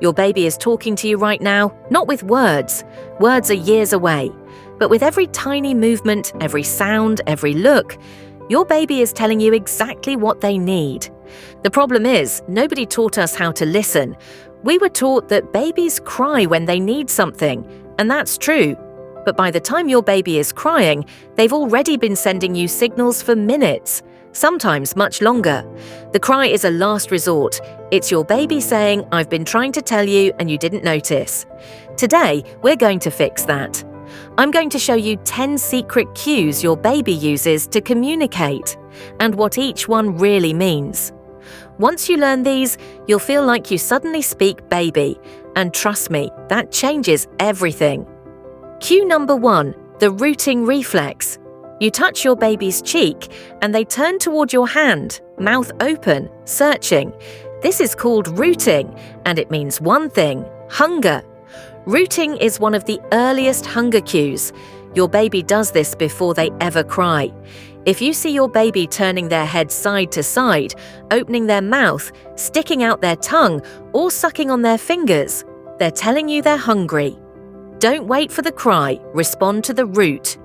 Your baby is talking to you right now, not with words. Words are years away. But with every tiny movement, every sound, every look, your baby is telling you exactly what they need. The problem is, nobody taught us how to listen. We were taught that babies cry when they need something, and that's true. But by the time your baby is crying, they've already been sending you signals for minutes, sometimes much longer. The cry is a last resort. It's your baby saying, "I've been trying to tell you and you didn't notice." Today, we're going to fix that. I'm going to show you 10 secret cues your baby uses to communicate, and what each one really means. Once you learn these, you'll feel like you suddenly speak baby, and trust me, that changes everything. Cue number 1, the rooting reflex. You touch your baby's cheek, and they turn toward your hand, mouth open, searching. This is called rooting, and it means one thing: hunger. Rooting is one of the earliest hunger cues. Your baby does this before they ever cry. If you see your baby turning their head side to side, opening their mouth, sticking out their tongue, or sucking on their fingers, they're telling you they're hungry. Don't wait for the cry, respond to the root.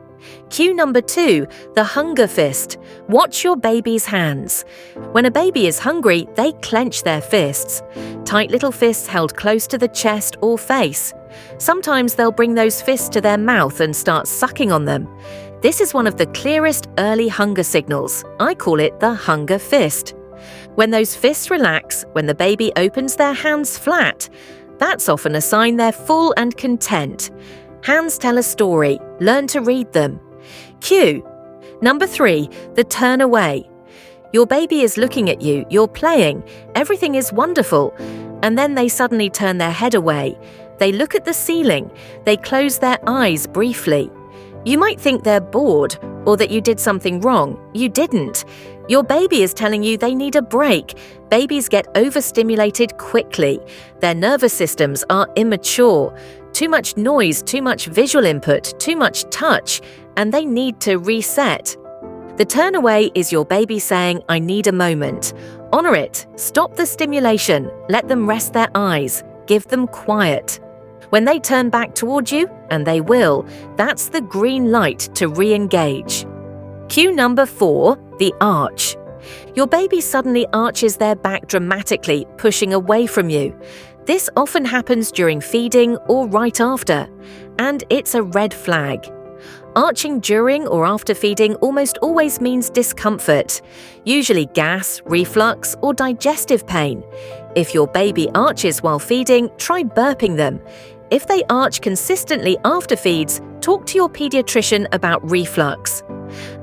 Cue number 2, the hunger fist. Watch your baby's hands. When a baby is hungry, they clench their fists. Tight little fists held close to the chest or face. Sometimes they'll bring those fists to their mouth and start sucking on them. This is one of the clearest early hunger signals. I call it the hunger fist. When those fists relax, when the baby opens their hands flat, that's often a sign they're full and content. Hands tell a story. Learn to read them. Cue. Number 3, the turn away. Your baby is looking at you, you're playing, everything is wonderful, and then they suddenly turn their head away. They look at the ceiling. They close their eyes briefly. You might think they're bored or that you did something wrong. You didn't. Your baby is telling you they need a break. Babies get overstimulated quickly. Their nervous systems are immature. Too much noise, too much visual input, too much touch, and they need to reset. The turn away is your baby saying, "I need a moment." Honor it. Stop the stimulation. Let them rest their eyes. Give them quiet. When they turn back toward you, and they will, that's the green light to re-engage. Cue number 4, the arch. Your baby suddenly arches their back dramatically, pushing away from you. This often happens during feeding or right after, and it's a red flag. Arching during or after feeding almost always means discomfort, usually gas, reflux, or digestive pain. If your baby arches while feeding, try burping them. If they arch consistently after feeds, talk to your pediatrician about reflux.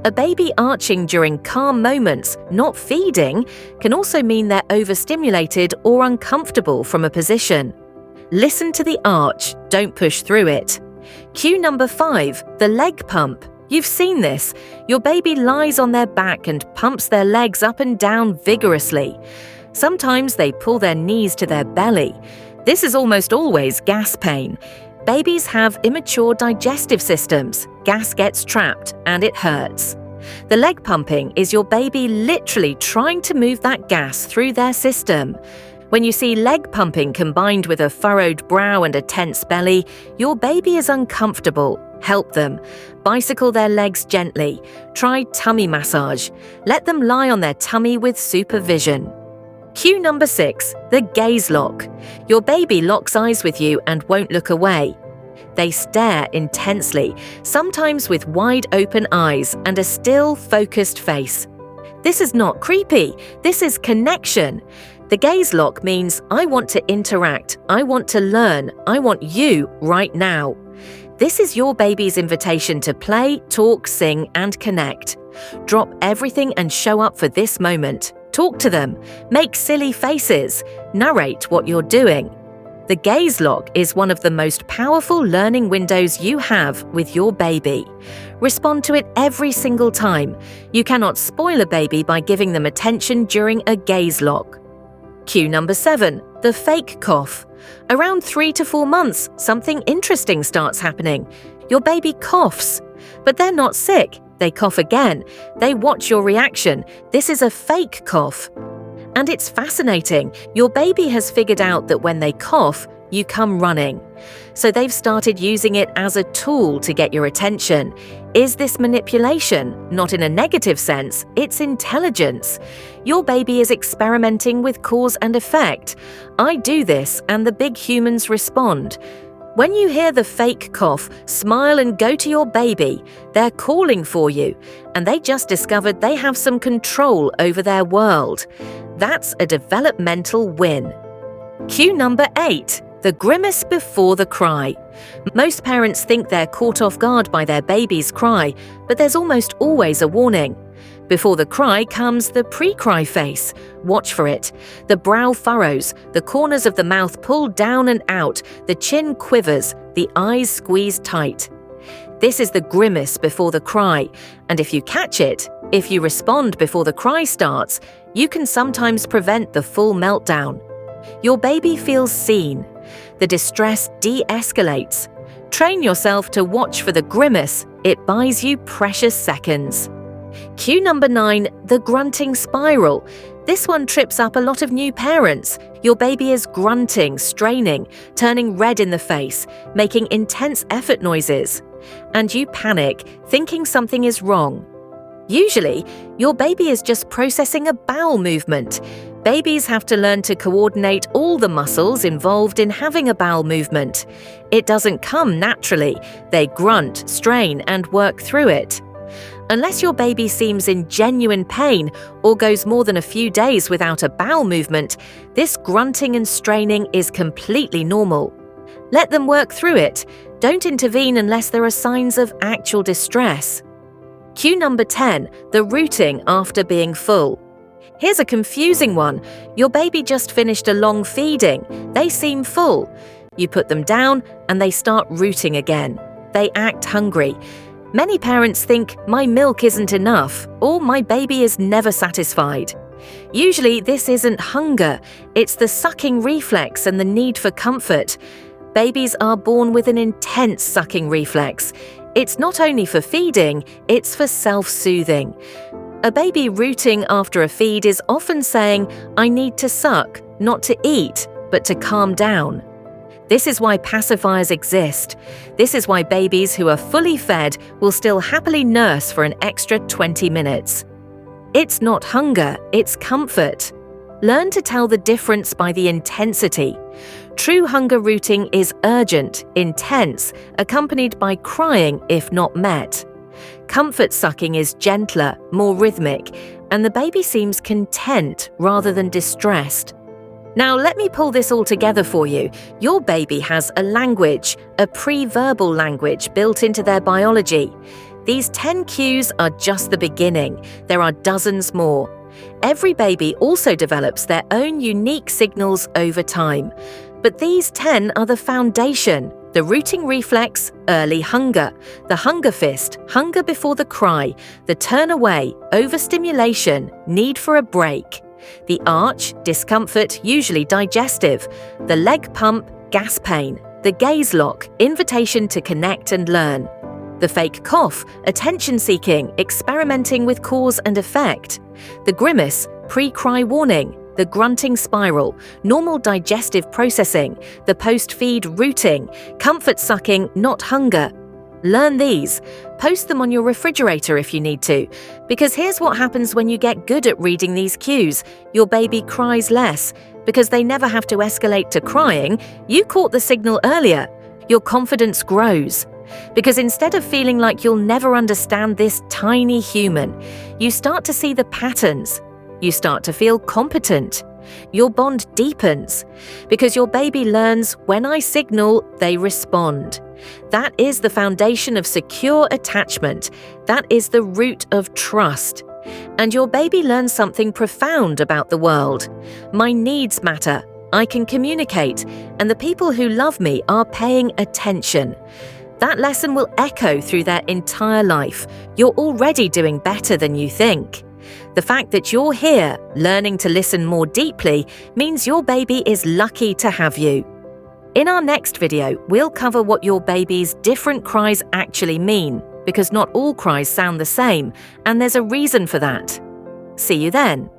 A baby arching during calm moments, not feeding, can also mean they're overstimulated or uncomfortable from a position. Listen to the arch, don't push through it. Cue number 5, the leg pump. You've seen this. Your baby lies on their back and pumps their legs up and down vigorously. Sometimes they pull their knees to their belly. This is almost always gas pain. Babies have immature digestive systems. Gas gets trapped and it hurts. The leg pumping is your baby literally trying to move that gas through their system. When you see leg pumping combined with a furrowed brow and a tense belly, your baby is uncomfortable. Help them. Bicycle their legs gently. Try tummy massage. Let them lie on their tummy with supervision. Cue number 6, the gaze lock. Your baby locks eyes with you and won't look away. They stare intensely, sometimes with wide open eyes and a still, focused face. This is not creepy. This is connection. The gaze lock means I want to interact, I want to learn, I want you right now. This is your baby's invitation to play, talk, sing, and connect. Drop everything and show up for this moment. Talk to them. Make silly faces. Narrate what you're doing. The gaze lock is one of the most powerful learning windows you have with your baby. Respond to it every single time. You cannot spoil a baby by giving them attention during a gaze lock. Cue number 7, the fake cough. Around 3 to 4 months, something interesting starts happening. Your baby coughs, but they're not sick. They cough again. They watch your reaction. This is a fake cough. And it's fascinating. Your baby has figured out that when they cough, you come running. So they've started using it as a tool to get your attention. Is this manipulation? Not in a negative sense, it's intelligence. Your baby is experimenting with cause and effect. I do this and the big humans respond. When you hear the fake cough, smile and go to your baby. They're calling for you, and they just discovered they have some control over their world. That's a developmental win. Cue number 8. The grimace before the cry. Most parents think they're caught off guard by their baby's cry, but there's almost always a warning. Before the cry comes the pre-cry face. Watch for it. The brow furrows, the corners of the mouth pull down and out, the chin quivers, the eyes squeeze tight. This is the grimace before the cry, and if you catch it, if you respond before the cry starts, you can sometimes prevent the full meltdown. Your baby feels seen. The distress de-escalates. Train yourself to watch for the grimace. It buys you precious seconds. Cue number 9, the grunting spiral. This one trips up a lot of new parents. Your baby is grunting, straining, turning red in the face, making intense effort noises. And you panic, thinking something is wrong. Usually, your baby is just processing a bowel movement. Babies have to learn to coordinate all the muscles involved in having a bowel movement. It doesn't come naturally. They grunt, strain, and work through it. Unless your baby seems in genuine pain or goes more than a few days without a bowel movement, this grunting and straining is completely normal. Let them work through it. Don't intervene unless there are signs of actual distress. Cue number 10, the rooting after being full. Here's a confusing one. Your baby just finished a long feeding. They seem full. You put them down and they start rooting again. They act hungry. Many parents think, my milk isn't enough, or my baby is never satisfied. Usually this isn't hunger, it's the sucking reflex and the need for comfort. Babies are born with an intense sucking reflex. It's not only for feeding, it's for self-soothing. A baby rooting after a feed is often saying, I need to suck, not to eat, but to calm down. This is why pacifiers exist. This is why babies who are fully fed will still happily nurse for an extra 20 minutes. It's not hunger, it's comfort. Learn to tell the difference by the intensity. True hunger rooting is urgent, intense, accompanied by crying if not met. Comfort sucking is gentler, more rhythmic, and the baby seems content rather than distressed. Now let me pull this all together for you. Your baby has a language, a pre-verbal language built into their biology. These 10 cues are just the beginning. There are dozens more. Every baby also develops their own unique signals over time. But these 10 are the foundation. The rooting reflex, early hunger, the hunger fist, hunger before the cry, the turn away, overstimulation, need for a break. The arch, discomfort, usually digestive. The leg pump, gas pain. The gaze lock, invitation to connect and learn. The fake cough, attention-seeking, experimenting with cause and effect. The grimace, pre-cry warning. The grunting spiral, normal digestive processing. The post-feed rooting, comfort sucking, not hunger. Learn these. Post them on your refrigerator if you need to. Because here's what happens when you get good at reading these cues. Your baby cries less. Because they never have to escalate to crying, you caught the signal earlier. Your confidence grows. Because instead of feeling like you'll never understand this tiny human, you start to see the patterns. You start to feel competent. Your bond deepens. Because your baby learns, when I signal, they respond. That is the foundation of secure attachment. That is the root of trust. And your baby learns something profound about the world. My needs matter. I can communicate. And the people who love me are paying attention. That lesson will echo through their entire life. You're already doing better than you think. The fact that you're here, learning to listen more deeply, means your baby is lucky to have you. In our next video, we'll cover what your baby's different cries actually mean, because not all cries sound the same, and there's a reason for that. See you then.